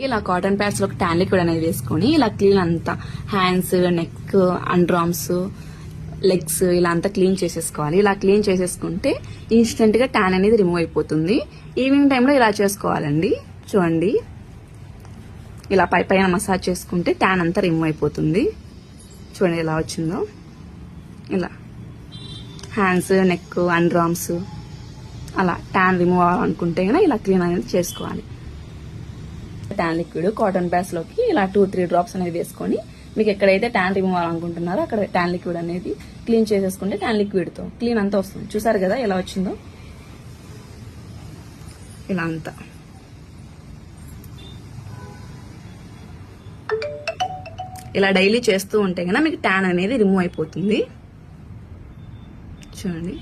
ఇలా cotton pods లో tan liquid అనేది వేసుకొని ఇలా క్లీన్ అంతా hands, neck, under arms, legs ఇలా అంతా క్లీన్ చేసేసుకోవాలి. ఇలా క్లీన్ చేసేసుకుంటే ఇన్స్టెంట్ గా ట్యాన్ అనేది రిమూవ్ అయిపోతుంది. ఈవినింగ్ టైంలో ఇలా చేసుకోవాలండి. చూడండి, ఇలా పైన మసాజ్ చేసుకుంటే ట్యాన్ అంతా రిమూవ్ అయిపోతుంది. చూడండి ఎలా వచ్చిందో. ఇలా హ్యాండ్స్, నెక్, అండర్ ఆర్మ్స్ అలా ట్యాన్ రిమూవ్ అవ్వాలనుకుంటే ఇలా క్లీన్ అనేది చేసుకోవాలి. ట్యాన్ లిక్విడ్ కాటన్ ప్యాడ్స్ లోకి ఇలా 2-3 డ్రాప్స్ అనేది వేసుకొని మీకు ఎక్కడైతే ట్యాన్ రిమూవ్ అవ్వాలనుకుంటున్నారో అక్కడ ట్యాన్ లిక్విడ్ అనేది క్లీన్ చేసేసుకుంటే ట్యాన్ లిక్విడ్ తో క్లీన్ అంతా వస్తుంది. చూసారు కదా ఎలా వచ్చిందో. ఇలా అంతా ఇలా డైలీ చేస్తూ ఉంటే కనుక మీకు ట్యాన్ అనేది రిమూవ్ అయిపోతుంది. చూడండి.